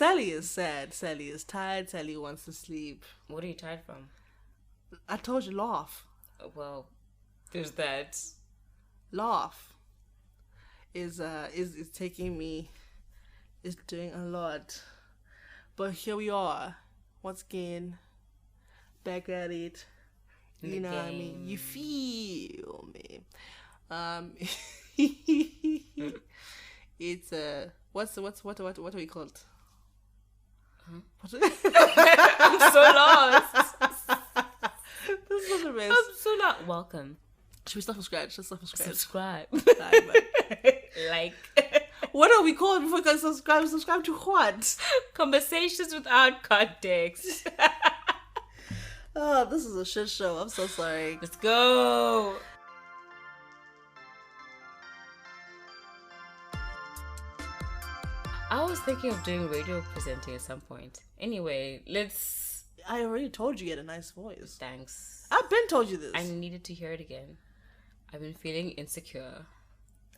Sally is sad. Sally is tired. Sally wants to sleep. What are you tired from? I told you, laugh. Well, there's that. Laugh is taking me, is doing a lot. But here we are, once again, back at it. You know what I mean? You feel me? It's what are we called? Huh? I'm so lost. This is a mess. I'm so not welcome. Should we start from scratch? Let's start from scratch. Subscribe. Like. What are we called before we can subscribe? Subscribe to what? Conversations without context. Oh, this is a shit show. I'm so sorry. Let's go. I was thinking of doing radio presenting at some point. Anyway, let's... I already told you had a nice voice. Thanks. I've been told you this. I needed to hear it again. I've been feeling insecure.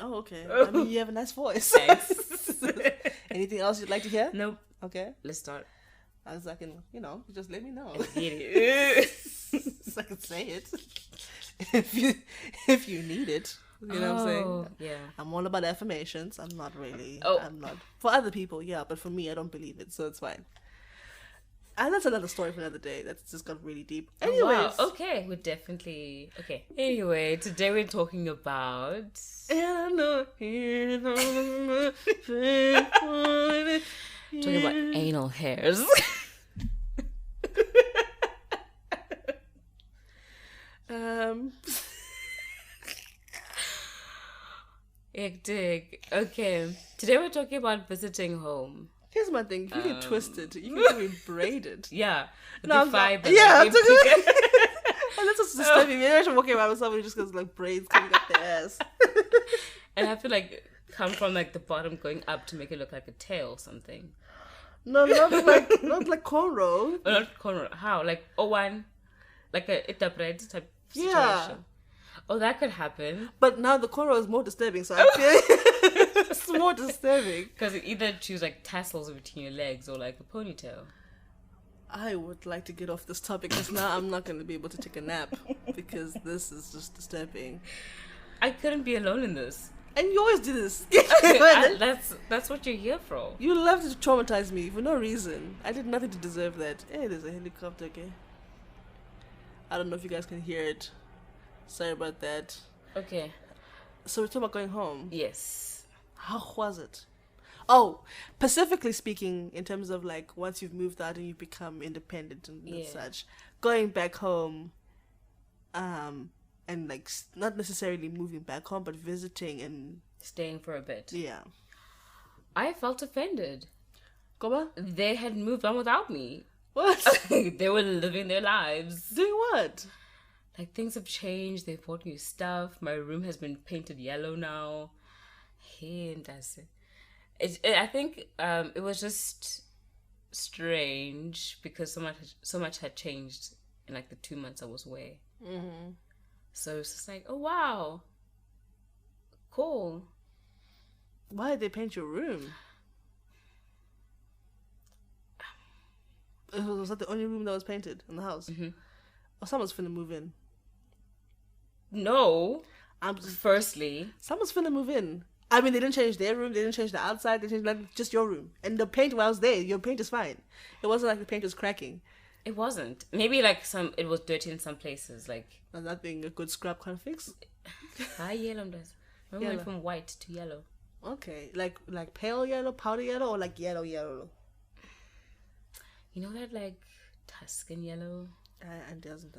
Oh, okay. I mean, you have a nice voice. Thanks. Anything else you'd like to hear? Nope. Okay. Let's start. As I can, just let me know. Idiot. So I can say it. if you need it. You know what I'm saying? Yeah. I'm all about affirmations. I'm not really. Oh. I'm not. For other people, yeah. But for me, I don't believe it. So it's fine. And that's another story for another day. That's just got really deep. Anyways. Wow. Okay. We're definitely... Okay. Anyway, today we're talking about... Talking about anal hairs. Hectic. Okay. Today we're talking about visiting home. Here's my thing. If you get twisted, you can get me braided. Yeah. No, the fiber. Yeah, I'm talking. And that's what's disturbing me. Imagine walking around with somebody who just goes like braids coming up their ass. And I have to like come from like the bottom going up to make it look like a tail or something. No, not like cornrow. Oh, not corner. How? Like one, like a bread type situation. Yeah. Oh, that could happen. But now the cornrow is more disturbing, so I feel it's more disturbing. Because you either choose like tassels between your legs or like a ponytail. I would like to get off this topic because now I'm not going to be able to take a nap because this is just disturbing. I couldn't be alone in this. And you always do this. That's what you're here for. You love to traumatize me for no reason. I did nothing to deserve that. Hey, there's a helicopter, okay? I don't know if you guys can hear it. Sorry about that. Okay. So we're talking about going home. Yes. How was it? Oh, specifically speaking, in terms of like once you've moved out and you've become independent and such, going back home, and like not necessarily moving back home, but visiting and staying for a bit. Yeah. I felt offended. Goba? They had moved on without me. What? They were living their lives. Doing what? Like things have changed. They bought new stuff. My room has been painted yellow now. Hey, that's it. I think it was just strange because so much had changed in like the 2 months I was away. Mm-hmm. So it's just like, oh wow, cool. Why did they paint your room? Was that the only room that was painted in the house? Mm-hmm. Or someone's finna move in? No. Firstly, someone's finna move in. I mean, they didn't change their room. They didn't change the outside. They changed just your room. And the paint, while I was there, your paint is fine. It wasn't like the paint was cracking. It wasn't. Maybe like it was dirty in some places. Like and that being a good scrub kind of fix. Yellow does. I went from white to yellow. Okay, like pale yellow, powder yellow, or like yellow. You know that like Tuscan yellow. And doesn't.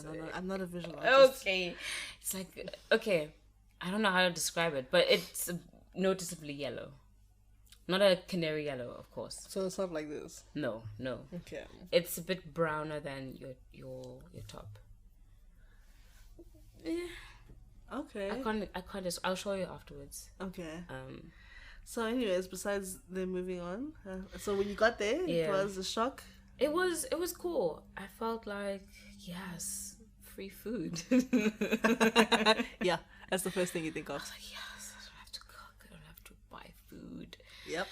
No, I'm not a visual artist. Okay, it's like I don't know how to describe it, but it's noticeably yellow. Not a canary yellow, of course. So it's not like this. No. Okay. It's a bit browner than your top. Yeah. Okay. I can't. I'll show you afterwards. Okay. So, anyways, besides them moving on, so when you got there, it was a shock. It was cool. I felt like yes, free food. Yeah, that's the first thing you think of. I was like, yes, I don't have to cook. I don't have to buy food. Yep.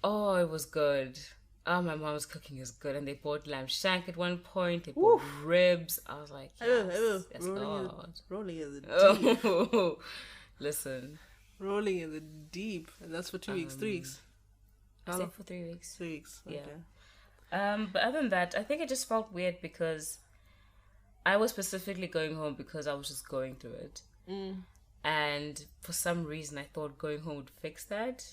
Oh, it was good. Oh, my mom's cooking is good. And they bought lamb shank at one point. They bought Woo. ribs. I was like, yes, yes, Rolling in the deep. Oh, listen. Rolling in the deep. And that's for 2 weeks, 3 weeks. I stayed for 3 weeks. 3 weeks, okay. Yeah. But other than that, I think it just felt weird because I was specifically going home because I was just going through it. And for some reason, I thought going home would fix that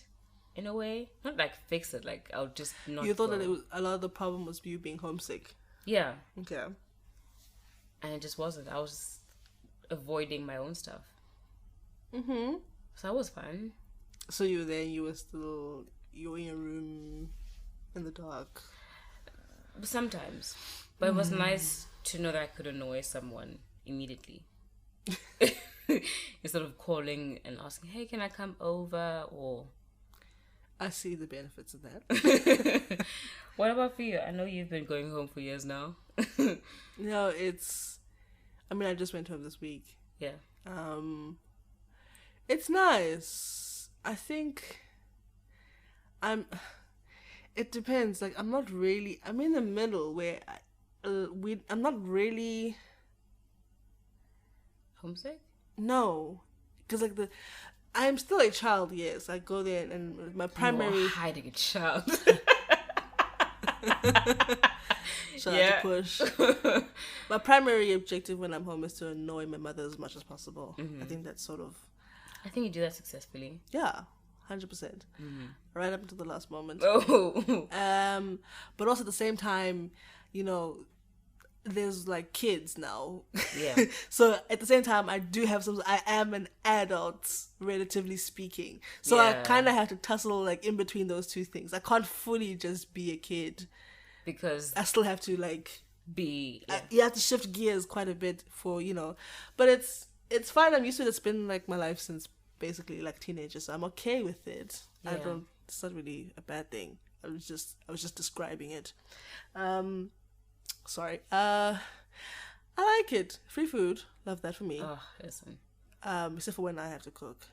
in a way. Not like fix it, like I would just not. You thought that it was a lot of the problem was you being homesick. Yeah. Okay. And it just wasn't. I was just avoiding my own stuff. Mm-hmm. So that was fun. So you were there and you were in your room in the dark. Sometimes. But it was nice to know that I could annoy someone immediately. Instead of calling and asking, hey, can I come over? Or I see the benefits of that. What about for you? I know you've been going home for years now. No, I just went home this week. Yeah. It's nice. I think it depends. Like, I'm in the middle where I'm not really homesick. No, because I'm still a child. Yes, I go there and my primary. You're hiding a child. Shout out to push. My primary objective when I'm home is to annoy my mother as much as possible. I think that's sort of. I think you do that successfully. Yeah, 100%. Right up until the last moment. Oh. But also at the same time, there's like kids now. Yeah. So at the same time, I am an adult, relatively speaking. So I kind of have to tussle like in between those two things. I can't fully just be a kid. Because I still have to like be. Yeah. You have to shift gears quite a bit for, but it's fine. I'm used to it. It's been like my life since basically like teenager. So I'm okay with it. Yeah. It's not really a bad thing. I was just describing it. Sorry. I like it. Free food. Love that for me. Oh, listen. Except for when I have to cook.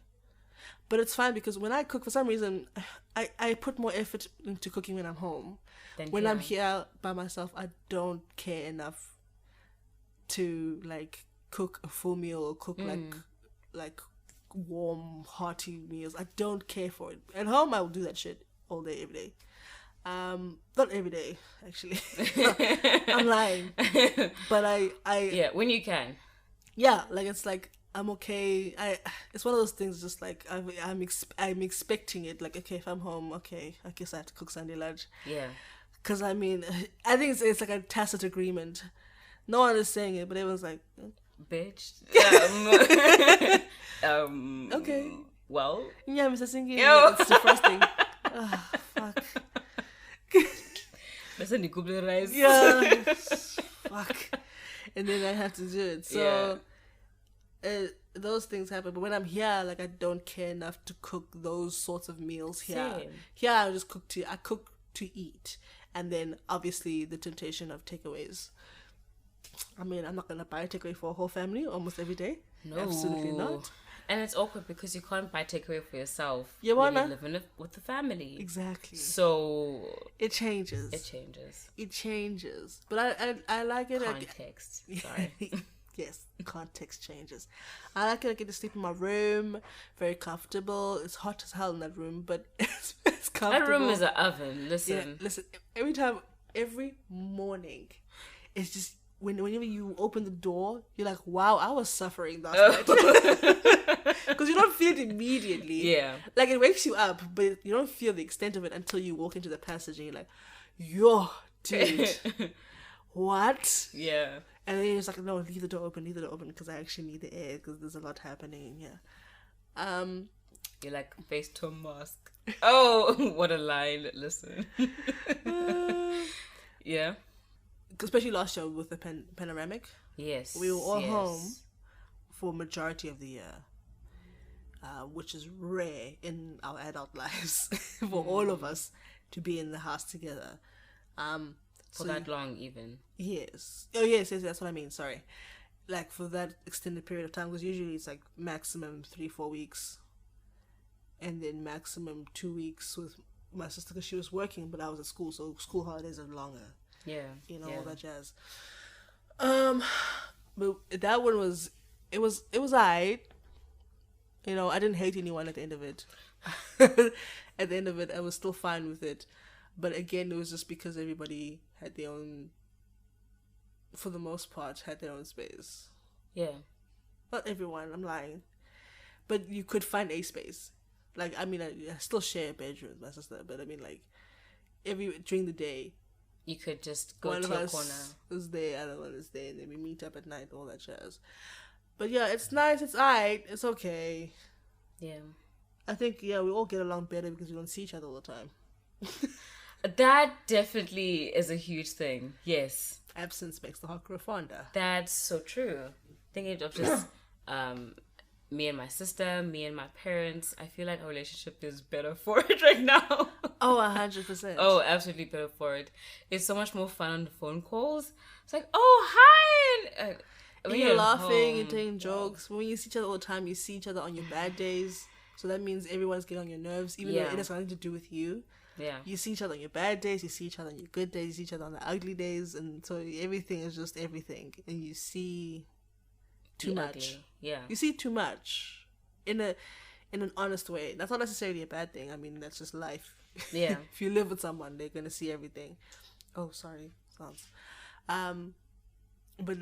But it's fine because when I cook, for some reason, I put more effort into cooking when I'm home. When I'm here by myself, I don't care enough to like cook a full meal or cook like warm, hearty meals. I don't care for it. At home, I will do that shit all day, every day. Not every day, actually. I'm lying. But I yeah, when you can. Yeah, like it's like I'm okay. It's one of those things. Just like I'm expecting it. Like, okay, if I'm home, okay, I guess I have to cook Sunday lunch. Yeah. Because I think it's like a tacit agreement. No one is saying it, but everyone's like, bitch. Okay. Well. Yeah, Mr. Singing. It's defrosting. Oh, fuck. Listen, you cook the rice. Yeah. Fuck. And then I have to do it. So. Yeah. Those things happen, but when I'm here, like I don't care enough to cook those sorts of meals here. Same. Here, I just cook to eat, and then obviously the temptation of takeaways. I mean, I'm not gonna buy a takeaway for a whole family almost every day. No, absolutely not. And it's awkward because you can't buy takeaway for yourself. You wanna live with the family. Exactly. So it changes. But I like it. Context. Sorry. Yes, context changes. I like it. I get to sleep in my room, very comfortable. It's hot as hell in that room, but it's comfortable. That room is an oven. Listen. Yeah, listen. Every morning, it's just whenever you open the door, you're like, wow, I was suffering last night. Because you don't feel it immediately. Yeah. Like it wakes you up, but you don't feel the extent of it until you walk into the passage and you're like, yo, dude, what? Yeah. And then it's like, no, leave the door open, because I actually need the air, because there's a lot happening in here. You're like, face to a mask. Oh, what a line. Listen. Yeah. Especially last year with the panoramic. Yes. We were all home for a majority of the year, which is rare in our adult lives for all of us to be in the house together. For that long, even. Yes. Oh, yes, that's what I mean. Sorry. Like, for that extended period of time, because usually it's like maximum 3-4 weeks. And then maximum 2 weeks my sister because she was working, but I was at school, so school holidays are longer. Yeah. All that jazz. But that one was alright. I didn't hate anyone at the end of it. At the end of it, I was still fine with it. But again, it was just because everybody had their own, for the most part, had their own space. Yeah. Not everyone, I'm lying. But you could find a space. Like, I still share a bedroom with my sister, but during the day, you could just go one to of a us corner. is there, other one is there, and then we meet up at night, all that jazz. But yeah, it's nice, it's alright, it's okay. Yeah. I think, we all get along better because we don't see each other all the time. That definitely is a huge thing. Yes. Absence makes the heart grow fonder. That's so true. Thinking of just me and my sister, me and my parents, I feel like our relationship is better for it right now. Oh, 100%. Oh, absolutely better for it. It's so much more fun on the phone calls. It's like, oh, hi! And you're laughing, you're doing jokes. When you see each other all the time, you see each other on your bad days. So that means everyone's getting on your nerves, even though it has nothing to do with you. Yeah. You see each other on your bad days, you see each other on your good days, you see each other on the ugly days, and so everything is just everything. And you see too much. Ugly. Yeah. You see too much in an honest way. That's not necessarily a bad thing. I mean, that's just life. Yeah. If you live with someone, they're gonna see everything. Oh, sorry, sounds. But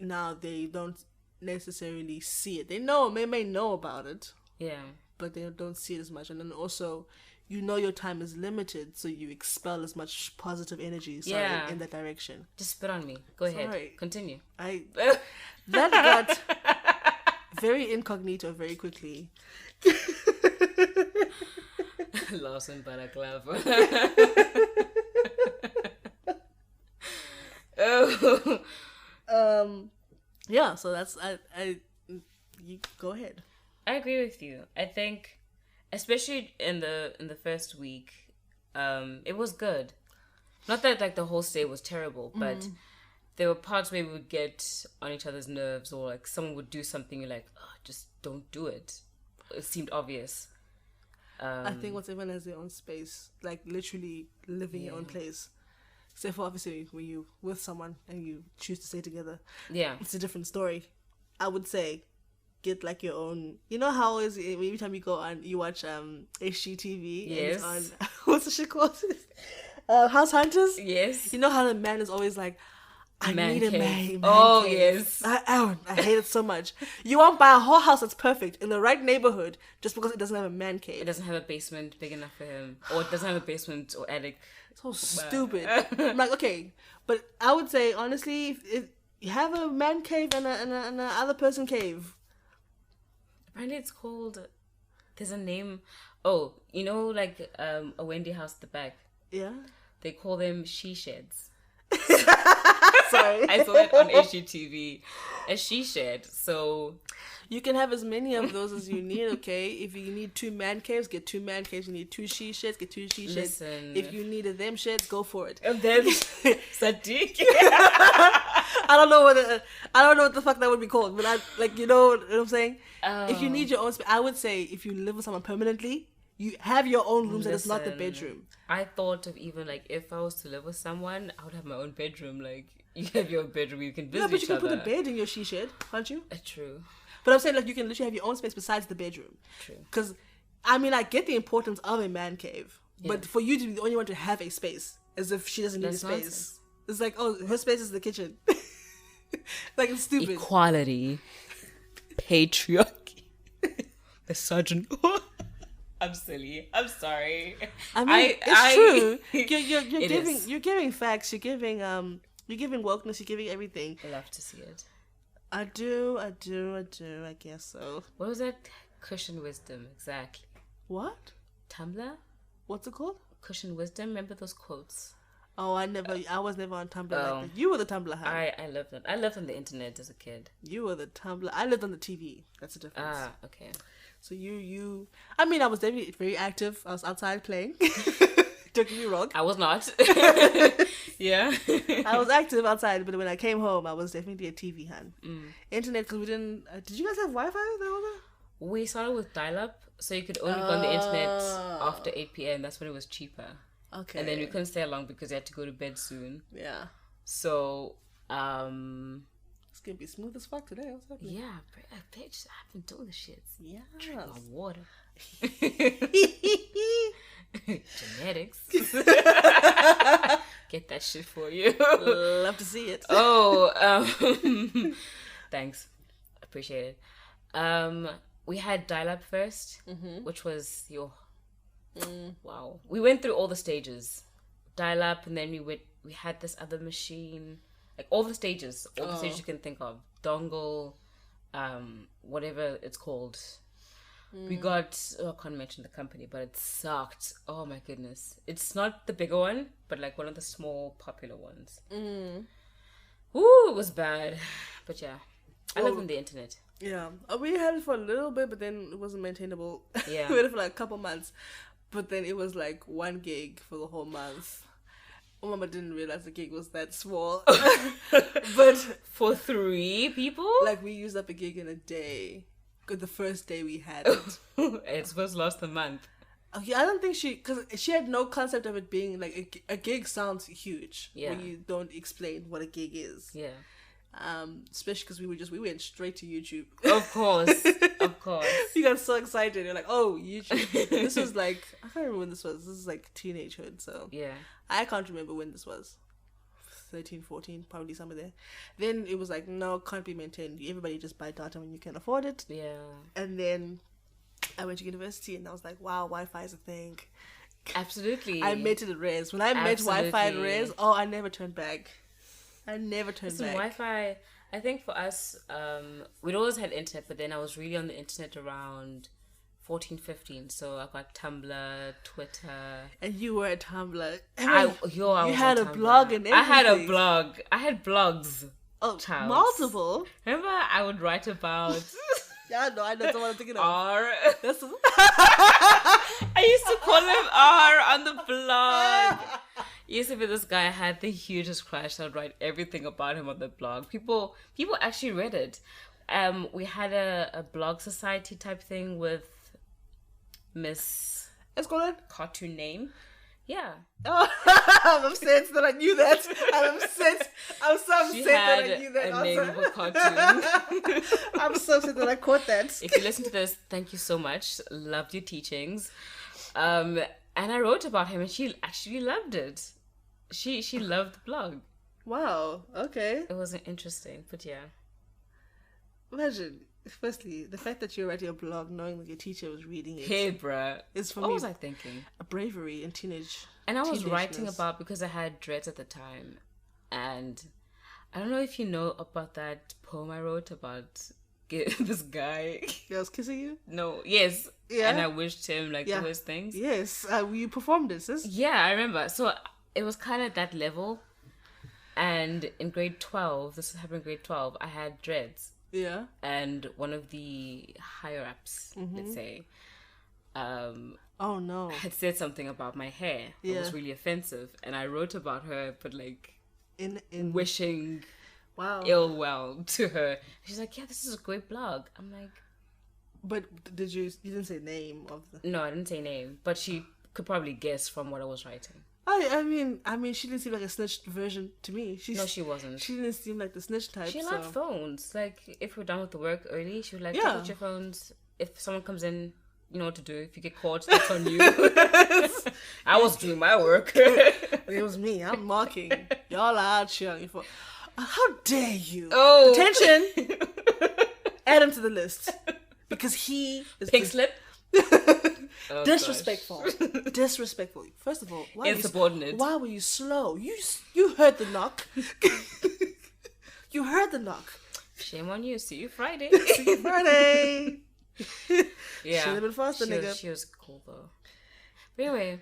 now they don't necessarily see it. They may know about it. Yeah. But they don't see it as much. And then also, your time is limited, so you expel as much positive energy in that direction. Just spit on me. Go ahead. Sorry. Continue. That got very incognito very quickly. Lawson Balaclava. Yeah, so that's you go ahead. I agree with you. I think, especially in the first week, it was good. Not that like the whole stay was terrible, but there were parts where we would get on each other's nerves, or like someone would do something, you're like, oh, just don't do it. It seemed obvious. I think once everyone has their own space, like literally living your own place. Except for obviously when you're with someone and you choose to stay together, it's a different story. I would say get like your own. You know how is it every time you go on, you watch HGTV? Yes. And it's on what's the shit called? House Hunters. Yes. You know how the man is always like, I need a man cave. Yes. I hate it so much. You won't buy a whole house that's perfect in the right neighborhood just because it doesn't have a man cave. It doesn't have a basement big enough for him, or it doesn't have a basement or attic. So stupid. I'm like, okay, but I would say honestly, if you have a man cave and a other person cave. Apparently, it's called. There's a name. Oh, like a Wendy house at the back. Yeah. They call them she sheds. Sorry. I saw it on HGTV. A she shed. So you can have as many of those as you need, okay? If you need 2 man caves, get 2 man caves. You need 2 she sheds, get 2 she sheds. Listen. If you need a them sheds, go for it. Them Sadiq. I don't know what the fuck that would be called, but you know what I'm saying? If you need your own space, I would say if you live with someone permanently, you have your own rooms and it's not the bedroom. I thought of even like if I was to live with someone, I would have my own bedroom. Like you have your own bedroom, you can visit each other. Yeah, but you can put a bed in your she shed, can't you? True. But I'm saying like you can literally have your own space besides the bedroom. True. Because I mean, I get the importance of a man cave, but for you to be the only one to have a space, as if she doesn't need a space, nonsense. It's like, oh, her space is the kitchen. Like it's stupid. Equality, patriarchy, misogyny. I'm silly. I'm sorry. I mean, it's true. You're giving facts. You're giving wokeness. You're giving everything. I love to see it. I do. I guess so. What was that? Cushion wisdom. Exactly. What? Tumblr? What's it called? Cushion wisdom. Remember those quotes? Oh, I was never on Tumblr like that. You were the Tumblr hound. I loved it. I lived on the internet as a kid. You were the Tumblr. I lived on the TV. That's the difference. Ah, okay. So you. I mean, I was definitely very active. I was outside playing. Don't get me wrong. I was not. Yeah. I was active outside, but when I came home, I was definitely a TV hand. Internet, because we didn't. Did you guys have Wi-Fi? We started with dial-up, So you could only go on the internet after 8 p.m. That's when it was cheaper. Okay. And then we couldn't stay long because we had to go to bed soon. Yeah. So, it's gonna be smooth as fuck today. What's happening? yeah, bitch, I've been doing the shit. Yeah. Drink my water. Genetics. Get that shit for you. Love to see it. Thanks. Appreciate it. We had dial-up first, which was wow. We went through all the stages. Dial-up, and then we had this other machine, like all the stages you can think of. Dongle, whatever it's called. We got, I can't mention the company, but it sucked. Oh my goodness. It's not the bigger one, but like one of the small popular ones. Ooh, it was bad. But yeah, I live on the internet. Yeah. We had it for a little bit, but then it wasn't maintainable. Yeah. We had it for like a couple months, but then it was like 1 gig for the whole month. Mama didn't realize the gig was that small. But for 3 people? Like we used up a gig in a day. The first day we had it. It's supposed to last a month. Okay, I don't think because she had no concept of it being like a gig sounds huge when you don't explain what a gig is. Yeah. Especially because we went straight to YouTube. Of course. We got so excited. You're like, oh, YouTube. This was like, I can't remember when this was. This is like teenagehood, so yeah. I can't remember when this was. 13, 14, probably somewhere there. Then it was like, no, can't be maintained. Everybody just buy data when you can afford it. Yeah. And then I went to university and I was like, wow, Wi-Fi is a thing. Absolutely. I met it at Res. When I met Wi-Fi at Res, I never turned back. Wi-Fi, I think for us, we'd always had internet, but then I was really on the internet around 14, 15. So I got Tumblr, Twitter. And you were at Tumblr. You had a blog and everything. I had a blog. I had blogs. Oh, multiple? Remember, I would write about... Yeah, no, I know what I'm thinking of. R. I used to call him R on the blog. Used to be this guy. I had the hugest crush. I'd write everything about him on the blog. People actually read it. We had a blog society type thing with Miss... Let's call it cartoon name. Yeah. Oh, I'm upset that I knew that. I'm upset. I'm so upset that I knew that. A name of a cartoon. I'm so upset that I caught that. If you listen to this, thank you so much. Loved your teachings. And I wrote about him, and she actually loved it. She loved the blog. Wow. Okay. It wasn't interesting, but yeah. Imagine. Firstly, the fact that you're writing a blog knowing that your teacher was reading it. Hey, bruh. Is for what me was I thinking? A bravery in teenage. And I was writing about, because I had dreads at the time. And I don't know if you know about that poem I wrote about this guy. He was kissing you? No. Yes. Yeah. And I wished him the worst things. Yes. You performed this. Yeah, I remember. So it was kind of at that level. And in grade 12, this happened in grade 12, I had dreads. Yeah. And one of the higher ups, let's say, oh no, had said something about my hair that was really offensive, and I wrote about her, but like in wishing ill well to her. She's like, yeah, this is a great blog. I'm like, but you didn't say name of the... No, I didn't say name, but she could probably guess from what I was writing. I mean, she didn't seem like a snitched version to me. No, she wasn't. She didn't seem like the snitch type. She liked phones. Like, if we're done with the work early, she would like, take your phones. If someone comes in, you know what to do. If you get caught, that's on you. I was doing my work. It was me. I'm marking. Y'all are out here on your phone. How dare you? Oh. Attention. Add him to the list. Because he is... Pink slip? Oh, disrespectful. Disrespectful. First of all, insubordinate. Why were you slow? You heard the knock. You heard the knock. Shame on you. See you Friday. See you Friday. Yeah. Should have been faster, nigga. She was cool though. But anyway,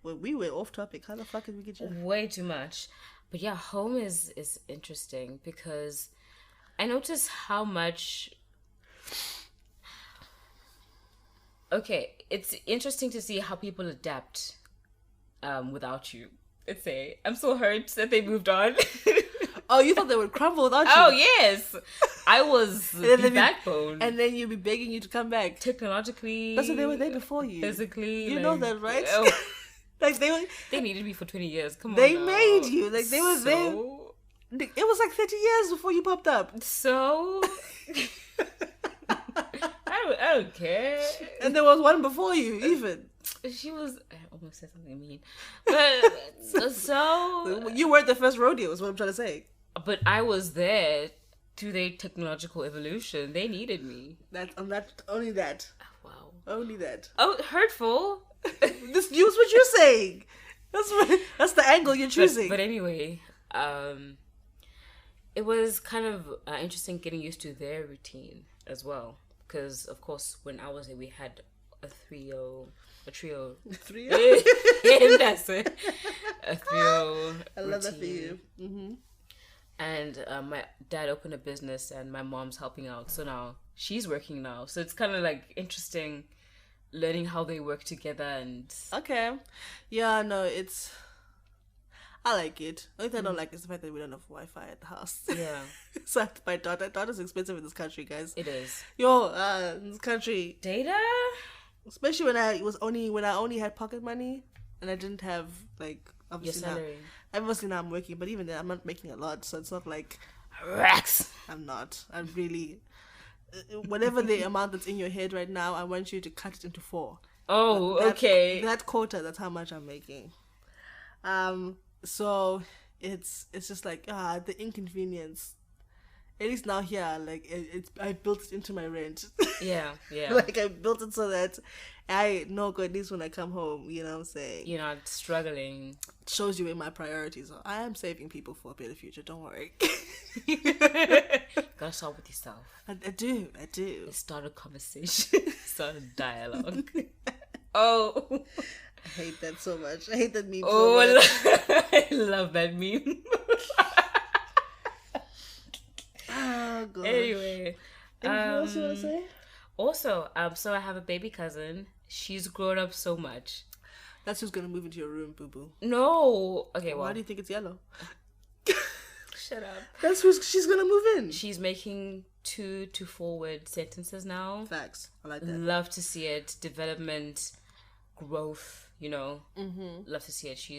well, we were off topic. How the fuck did we get you? Way too much. But yeah, home is interesting because I noticed how much. Okay, it's interesting to see how people adapt without you. Let's say I'm so hurt that they moved on. Oh, you thought they would crumble without you? Oh, yes. I was the backbone. And then you'd be begging you to come back. Technologically. That's why they were there before you. Physically. You know that, right? Like they needed me for 20 years. Come on. They made you. Like they were there. It was like 30 years before you popped up. So I don't care. And there was one before you, even. She was. I almost said something mean, but so you weren't the first rodeo. Is what I'm trying to say. But I was there through their technological evolution. They needed me. Only that. Oh, wow. Only that. Oh, hurtful. This news what you're saying. That's the angle you're choosing. But anyway, it was kind of interesting getting used to their routine as well. Because, of course, when I was there, we had a trio. That's it. A trio. I love that for you. Mm-hmm. And my dad opened a business and my mom's helping out. So now she's working now. So it's kind of like interesting learning how they work together and... Okay. Yeah, no, I like it. The only thing I don't like is the fact that we don't have Wi-Fi at the house. Yeah. So my daughter's expensive in this country, guys. It is. In this country. Data? Especially when I only had pocket money and I didn't have like obviously your salary. Obviously now I'm working, but even then I'm not making a lot, so it's not like racks. I'm not. I'm really whatever the amount that's in your head right now, I want you to cut it into 4. Oh, okay. That quota, that's how much I'm making. So it's just like the inconvenience. At least now here, like I built it into my rent. Yeah. Like I built it so that I know at least when I come home, you know what I'm saying? You're not struggling. It shows you where my priorities are. I am saving people for a better future, don't worry. Gotta start with yourself. I do. Let's start a conversation. Start a dialogue. Oh. I hate that so much. I hate that meme so much. I love that meme. Oh, God. Anyway. Anything else you want to say? Also, so I have a baby cousin. She's grown up so much. That's who's going to move into your room, boo-boo. No. Okay, well. Why do you think it's yellow? Shut up. That's who she's going to move in. She's making 2 to 4 word sentences now. Facts. I like that. Love to see it. Development, growth, Mm-hmm. Love to see it. She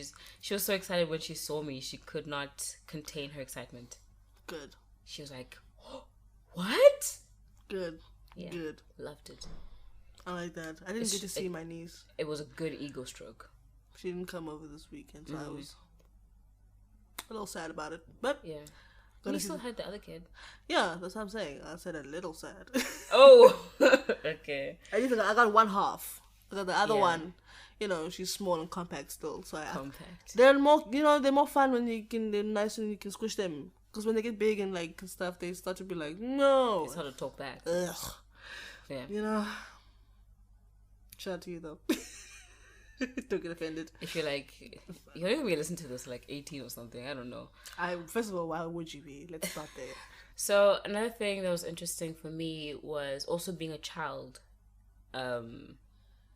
was so excited when she saw me. She could not contain her excitement. Good. She was like, oh, what? Good. Yeah. Good. Loved it. I like that. I didn't get to see my niece. It was a good ego stroke. She didn't come over this weekend, so I was a little sad about it. But yeah. You still had the other kid. Yeah, that's what I'm saying. I said a little sad. Oh, okay. I got one half. I got the other one. She's small and compact still. So compact. They're more, they're more fun they're nice when you can squish them. Because when they get big and like stuff, they start to be like, no. It's hard to talk back. Ugh. Yeah. Shout out to you though. Don't get offended. If you're like, you're not even gonna listen to this like 18 or something. I don't know. First of all, why would you be? Let's start there. So another thing that was interesting for me was also being a child,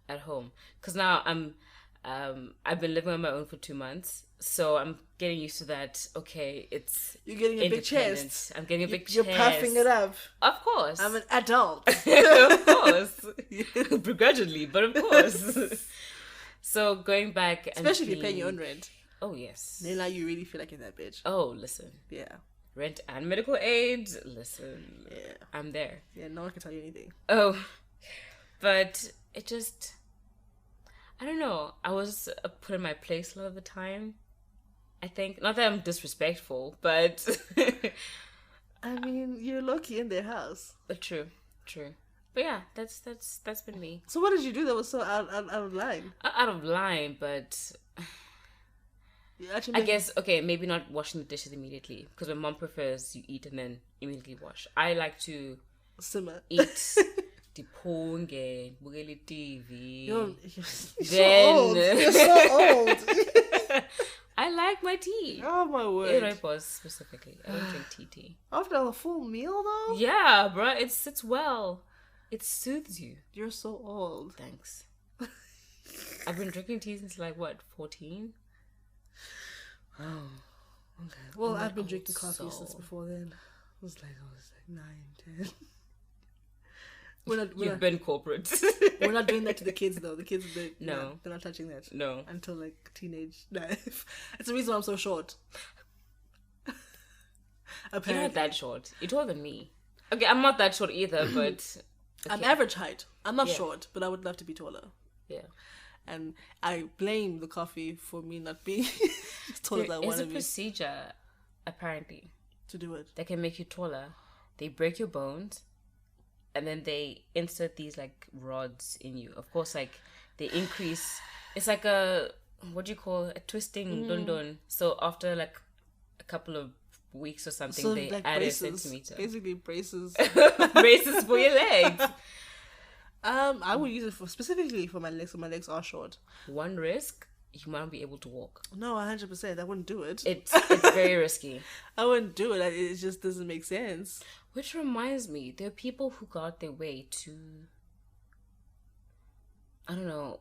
at home. Because now I've been living on my own for 2 months, so I'm getting used to that. Okay, you're getting a big chest. I'm getting a big chest. You're puffing it up. Of course. I'm an adult. Of course. Begrudgingly, but of course. So going back, especially if you're paying your own rent. Oh yes. Then now you really feel like you're that bitch. Oh, listen. Yeah. Rent and medical aid. Listen. Yeah. I'm there. Yeah. No one can tell you anything. Oh, but it just. I don't know. I was put in my place a lot of the time. I think not that I'm disrespectful, but I mean, you're lucky in their house. True. But yeah, that's been me. So what did you do that was so out of line? Out of line, but I guess maybe not washing the dishes immediately because my mom prefers you eat and then immediately wash. I like to simmer, eat. Diponge, bukele TV. You're Then so old. I like my tea. Oh my word! Rooibos specifically. I don't drink tea. After a full meal though. Yeah, bro. It sits well. It soothes you. You're so old. Thanks. I've been drinking tea since 14? Oh, okay. Well, I'm I've been an drinking old coffee since soul. before then. I was like 9, 10. You've been corporate. We're not doing that to the kids though. The kids, No. they're not touching that. No. Until like teenage. No, it's the reason why I'm so short. Apparently, You're not that short. You're taller than me. Okay, I'm not that short either, but I'm average height. I'm not Yeah. short, but I would love to be taller. yeah. And I blame the coffee for me not being as tall as I There is want a to be procedure, apparently, to do it. that can make you taller. They break your bones, and then they insert these like rods in you. Of course, like they increase. It's like a what do you call a twisting dundun. So after like a couple of weeks or something, So they like add braces, a centimeter. basically braces. Braces for your legs. I would use it specifically for my legs. So my legs are short. One risk, you might not be able to walk. No, 100%. I wouldn't do it. It's very risky. I wouldn't do it. It just doesn't make sense. Which reminds me, there are people who go out their way to, I don't know,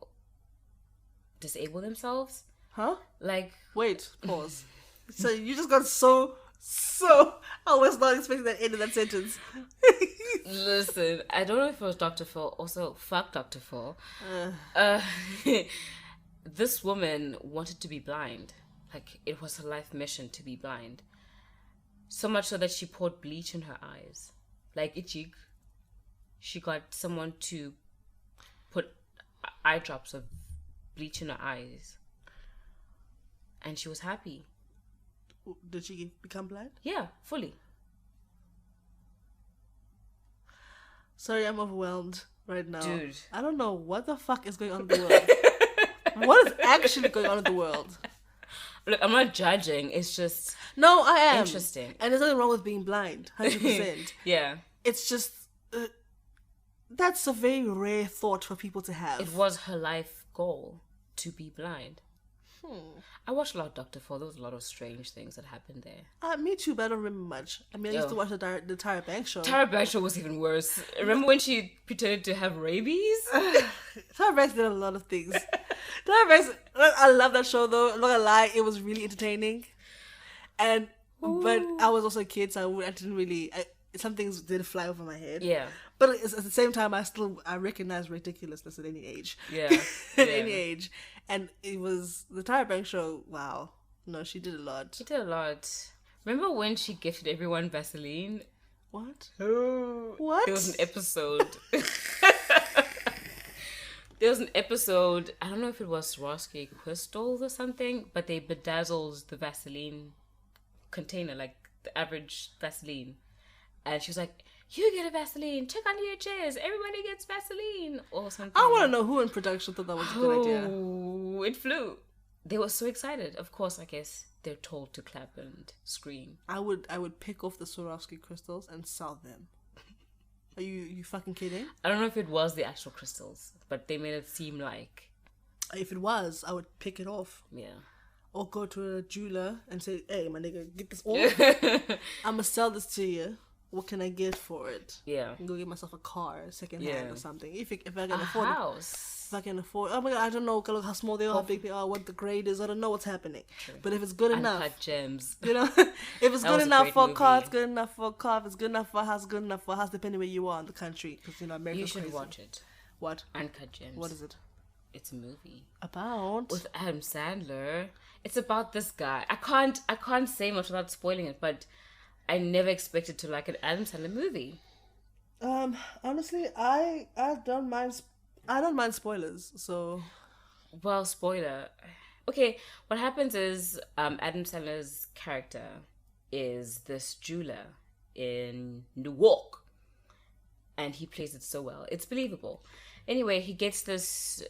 disable themselves. Huh? Like, Wait. Pause. So you just got so. I was not expecting that end of that sentence. listen, I don't know if it was Dr. Phil. Also, fuck Dr. Phil. This woman wanted to be blind. Like, it was her life mission to be blind. So much so that she poured bleach in her eyes. Like, Ichik, she got someone to put eye drops of bleach in her eyes. And she was happy. Did she become blind? Yeah, fully. Sorry, I'm overwhelmed right now. Dude. I don't know what the fuck is going on in the world. What is actually going on in the world? Look, I'm not judging. It's just No, I am. interesting. And there's nothing wrong with being blind. 100%. Yeah. It's just... that's a very rare thought for people to have. It was her life goal to be blind. I watched a lot of Dr. Phil. There was a lot of strange things that happened there. Me too, but I don't remember much. I mean, I used to watch the Tyra Banks show. Tyra Banks show was even worse. Remember when she pretended to have rabies? Tyra Banks did a lot of things. Tyra Banks, I love that show though. I'm not gonna lie, it was really entertaining. But I was also a kid, so I didn't really... some things did fly over my head. Yeah. But at the same time, I recognize ridiculousness at any age. Yeah. At any age. And it was the Tyra Banks show. Wow. No, she did a lot. She did a lot. Remember when she gifted everyone Vaseline? What? What? There was an episode. I don't know if it was Swarovski crystals or something, but they bedazzled the Vaseline container, like the average Vaseline. And she was like, you get a Vaseline, check under your chairs, everybody gets Vaseline, or something. I want to know who in production thought that was a good idea. Oh, it flew. They were so excited. Of course, I guess they're told to clap and scream. I would pick off the Swarovski crystals and sell them. Are you fucking kidding? I don't know if it was the actual crystals, but they made it seem like... If it was, I would pick it off. Yeah. Or go to a jeweler and say, hey, my nigga, get this off. I'm going to sell this to you. What can I get for it? Yeah. I'm go get myself a car, secondhand or something. If I can a afford house. If I can afford... Oh my God, I don't know how small they are, how big they are, what the grade is. I don't know what's happening. True. But if it's good enough... Uncut gems. You know? If it's good enough for a car, movie. it's good enough for a car. If it's good enough for a house, it's good enough for a house, depending where you are in the country. Because, America's You should crazy. watch it. What? Uncut Gems. What is it? It's a movie. About? With Adam Sandler. It's about this guy. I can't say much without spoiling it, but... I never expected to like an Adam Sandler movie. Honestly, I don't mind spoilers. So, well, spoiler. Okay, what happens is Adam Sandler's character is this jeweler in New York, and he plays it so well. It's believable. Anyway, he gets this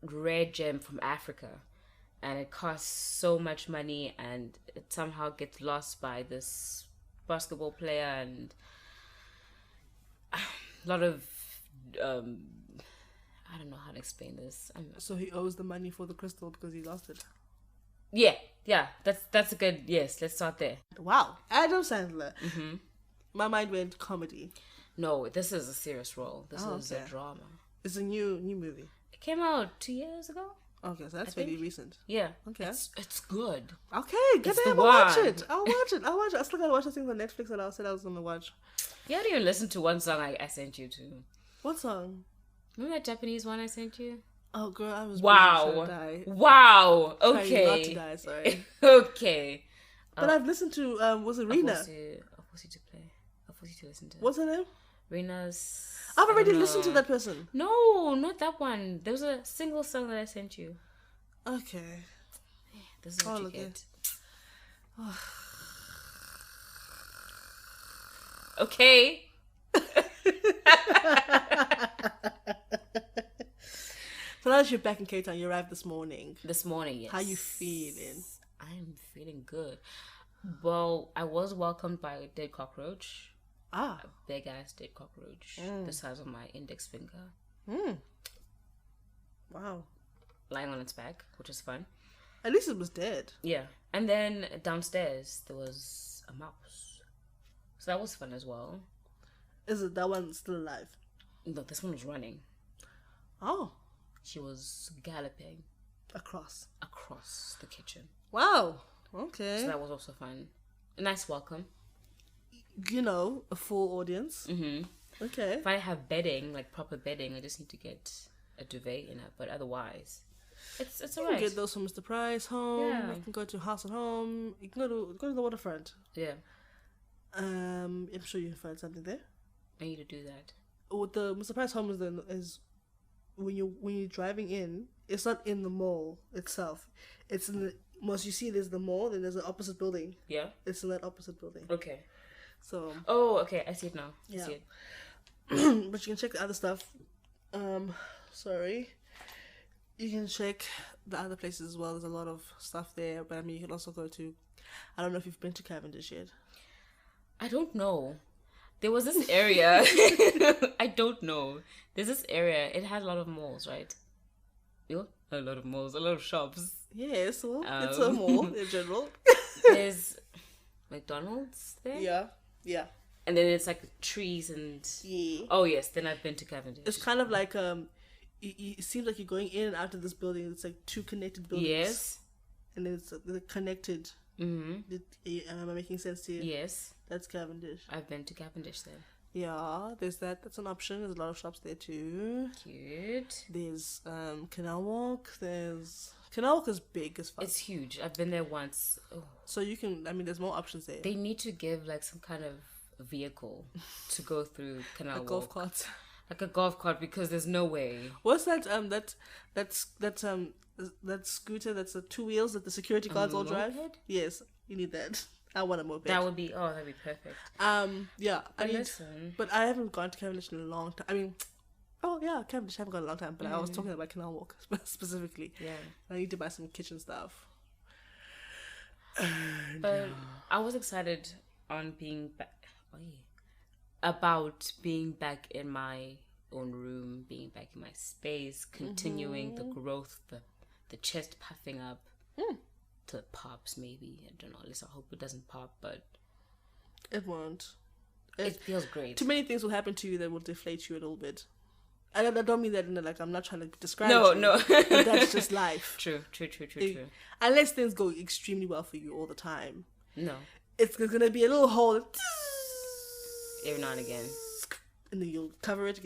rare gem from Africa, and it costs so much money, and it somehow gets lost by this basketball player, and a lot of I don't know how to explain this. So he owes the money for the crystal because he lost it. Yeah, that's a good... Yes, let's start there. Wow, Adam Sandler. Mm-hmm. My mind went comedy. No, this is a serious role. This is a drama. It's a new movie. It came out 2 years ago. Okay, so that's I think. really recent. Yeah. Okay. It's good. Okay, good. It's Damn, the I'll watch one. it. I'll watch it. I still gotta watch the things on Netflix that I said I was gonna watch. You haven't even listened to one song I sent you to. What song? Remember that Japanese one I sent you? Oh, girl, I was Wow. busy trying to die. Wow. Trying Okay. not to die, sorry. Okay. But I've listened to, was it Rina? I'll force you to play. I'll force you to listen to. What's her name? Rina's... I've already listened to that person. No, not that one. There was a single song that I sent you. Okay. This is what you get. Okay. So now that you're back in Cape Town, you arrived this morning. This morning, yes. How you feeling? I'm feeling good. Well, I was welcomed by a dead cockroach. Ah. A big ass dead cockroach. The size of my index finger. Wow. Lying on its back, which is fun. At least it was dead. Yeah. And then downstairs, there was a mouse. So that was fun as well. Is it that one still alive? No, this one was running. Oh. She was galloping Across the kitchen. Wow. Okay. So that was also fun. A nice welcome. You know, a full audience. Mm-hmm. Okay. If I have bedding, like proper bedding, I just need to get a duvet in it. But otherwise, it's alright. You can get those from Mr. Price home. Yeah. You can go to House at Home. You can go to the waterfront. Yeah. I'm sure you can find something there. I need to do that. What the Mr. Price home is when you're driving in, it's not in the mall itself. It's in the once you see there's the mall, then there's an opposite building. Yeah. It's in that opposite building. Okay. So. Oh, okay. I see it now. Yeah. I see it. But you can check the other stuff. Sorry. You can check the other places as well. There's a lot of stuff there. But I mean, you can also go to. I don't know if you've been to Cavendish yet. I don't know. There was this area. I don't know. There's this area. It has a lot of malls, right? A lot of malls, a lot of shops. Yes, well, it's a mall in general. There's McDonald's there. Yeah. And then it's like trees and. Yeah. Oh yes, then I've been to Cavendish. It's kind of like it seems like you're going in and out of this building. It's like two connected buildings. Yes. And then they're connected. Mm-hmm. Am I making sense to you? Yes. That's Cavendish. I've been to Cavendish then. Yeah, there's that. That's an option. There's a lot of shops there too. Cute. There's Canal Walk. Canal Walk is big as fuck. It's huge. I've been there once. Oh. So you can. I mean, there's more options there. They need to give like some kind of vehicle to go through Canal Walk. Golf cart. Like a golf cart, because there's no way. What's that? That scooter that's the two wheels that the security guards all drive. Yes, you need that. I want a moped. That'd be perfect. Yeah. Listen. But I haven't gone to Cavendish in a long time. I mean, Cavendish I haven't gone in a long time. But I was talking about Canal Walk specifically. Yeah. I need to buy some kitchen stuff. But I was excited on being back. About being back in my own room, being back in my space, continuing the growth, the chest puffing up to it pops. Maybe, I don't know. At least I hope it doesn't pop, but it won't. It feels great. Too many things will happen to you that will deflate you a little bit. I don't mean that in like I'm not trying to describe. No. But that's just life. True. Unless things go extremely well for you all the time. No. It's gonna be a little hole. Every now and again. And then you'll cover it.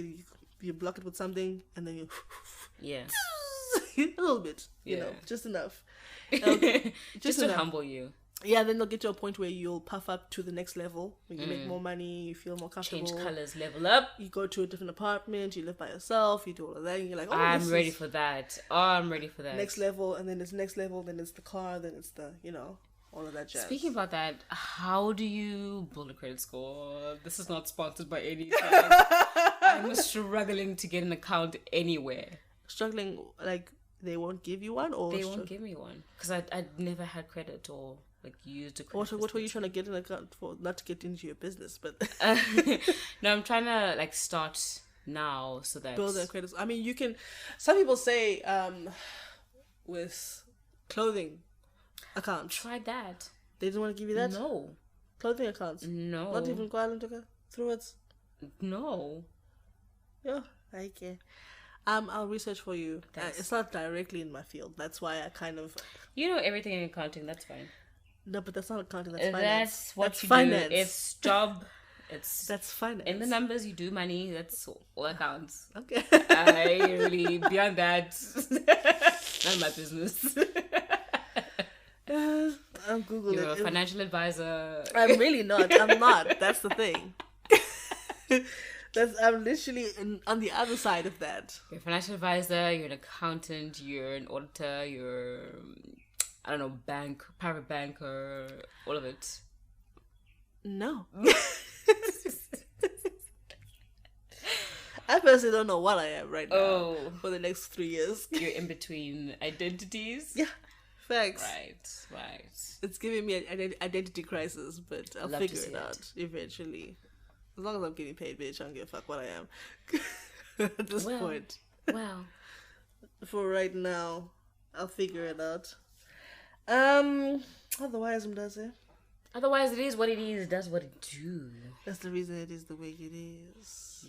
You block it with something, and then you. Yeah. A little bit, you know, just enough. Just to humble you. Yeah, then they'll get to a point where you'll puff up to the next level. When you make more money, you feel more comfortable. Change colors, level up. You go to a different apartment, you live by yourself, you do all of that, and you're like, oh, I'm ready for that. I'm ready for that. Next level, and then it's next level, then it's the car, then it's the, all of that jazz. Speaking about that, how do you build a credit score? This is not sponsored by anything. I'm struggling to get an account anywhere. Struggling, like, they won't give you one? Or they won't give me one. Because I never had credit or, like, used a credit. What were you trying to get an account for? Not to get into your business, but... No, I'm trying to, like, start now so that... Build a credit. I mean, you can... Some people say, with clothing accounts. Try that. They didn't want to give you that? No. Clothing accounts? No. Not even go through it? No. Yeah, okay. I'll research for you. Thanks. It's not directly in my field. That's why I kind of... You know everything in accounting. That's fine. No, but that's not accounting. That's finance. That's what that's you finance. do. It's job. That's finance. In the numbers, you do money. That's all that counts. Okay. I really, beyond that, none of my business. I'm Googling You're it. a financial advisor. I'm really not. I'm not. That's the thing. I'm literally on the other side of that. You're a financial advisor. You're an accountant. You're an auditor. You're, I don't know, private banker, all of it. No. I personally don't know what I am right now for the next 3 years. You're in between identities. Yeah, facts. Right. It's giving me an identity crisis, but I'll Love figure it out eventually. As long as I'm getting paid, bitch, I don't give a fuck what I am. At this point. Wow. For right now, I'll figure it out. Otherwise, does it? Otherwise, it is what it is. Does what it do. That's the reason it is the way it is.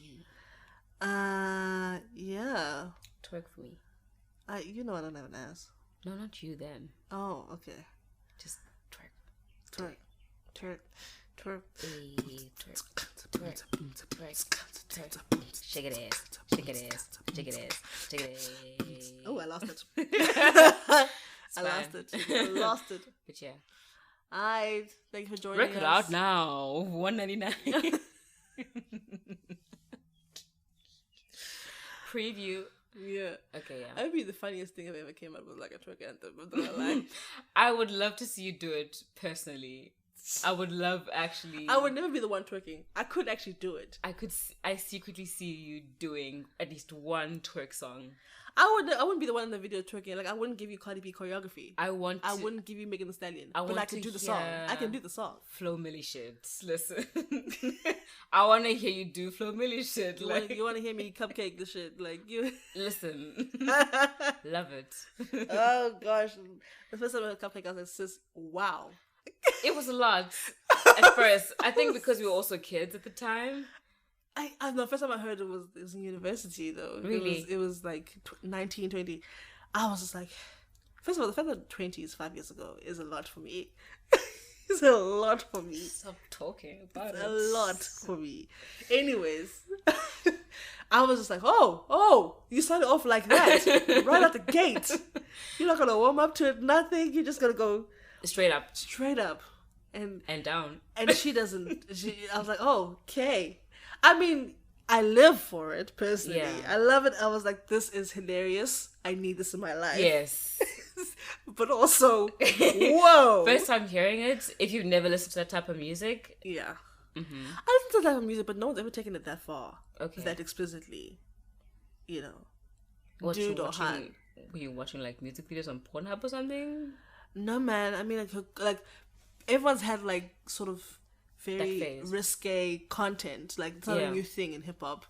Yeah. Twerk for me. You know I don't have an ass. No, not you then. Oh, okay. Just twerk. Twerk. Hey, twerk. Shake it ass. Shake it ass. Shake it ass. Shake it ass. Oh, I lost it. I lost it. But yeah. Alright, thank you for joining Record us. out now. $1.99. Preview. Yeah. Okay, yeah. That would be the funniest thing I've ever came up with, like a twerk anthem. I'm not gonna lie. I would love to see you do it personally. I would love actually. I would never be the one twerking. I could actually do it. I secretly see you doing at least one twerk song. I wouldn't be the one in the video twerking. Like I wouldn't give you Cardi B choreography. I wouldn't give you Megan Thee Stallion. But I can do the song. I can do the song. Flo Milli shit. Listen. I want to hear you do Flo Milli shit. You want to hear me cupcake the shit. Like you. Listen. Love it. Oh gosh. The first time I heard cupcake, I was like, sis, wow. It was a lot at first. I think because we were also kids at the time. The first time I heard it was in university though. Really? It was like 19, 20. I was just like, first of all, the fact that 20 is 5 years ago is a lot for me. It's a lot for me. Stop talking about it. A lot for me. Anyways, I was just like, oh, you started off like that right at the gate. You're not gonna warm up to it, nothing. You're just gonna go straight up and down. And she doesn't. I was like, oh, okay. I mean, I live for it personally. Yeah. I love it. I was like, this is hilarious. I need this in my life. Yes. But also, whoa. First time hearing it, if you've never listened to that type of music. Yeah. Mm-hmm. I listen to that type of music, but no one's ever taken it that far. Okay. That explicitly. You know. Were Han. Were you watching like music videos on Pornhub or something? No, man. I mean, like everyone's had like sort of very risque content. Like it's not a new thing in hip hop.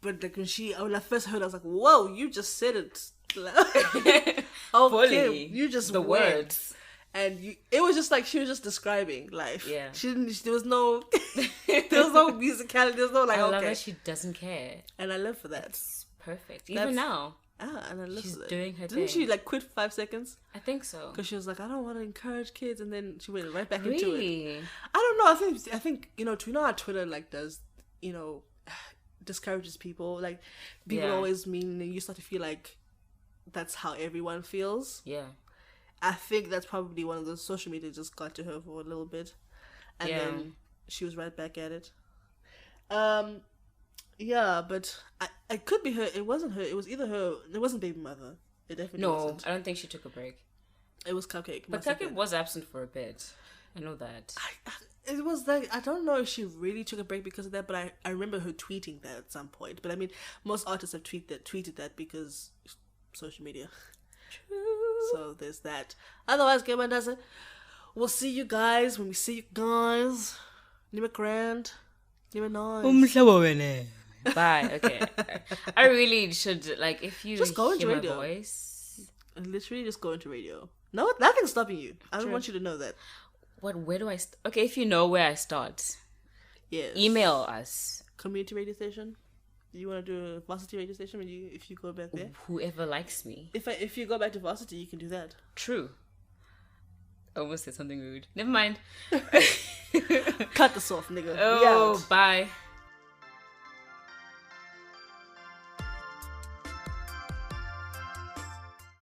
But like when I first heard it, I was like, whoa, you just said it. Okay, fully. You just the went. words. And it was just like she was just describing life. Yeah. There was no musicality. There was no like, I love that she doesn't care. And I live for that. It's perfect. Even now. And I live She's for that. doing her Didn't thing. she like quit for 5 seconds? I think so. Because she was like, I don't want to encourage kids, and then she went right back into it. Really? I don't know. I think how Twitter like does discourages people. Like people always mean, and you start to feel like that's how everyone feels. Yeah. I think that's probably one of those social media just got to her for a little bit, and then she was right back at it. Yeah, but it could be her. It wasn't her. It was either her. It wasn't Baby Mother. It definitely wasn't. I don't think she took a break. It was Cupcake. But Cupcake was absent for a bit. I know that. It was like, I don't know if she really took a break because of that, but I remember her tweeting that at some point. But I mean, most artists have tweeted that because social media. True. So there's that. Otherwise, Game does it. We'll see you guys when we see you guys. Nima Grand. Nima Noise. Bye. Okay. I really should, like, if you just go into hear radio. My voice. Literally just go into radio. No, nothing's stopping you. I don't want you to know that. Where do I okay, if you know where I start. Yes. Email us. Community radio station? You want to do a varsity radio station if you go back there? Whoever likes me. If you go back to varsity, you can do that. True. I almost said something rude. Never mind. Cut this off, nigga. Oh, bye.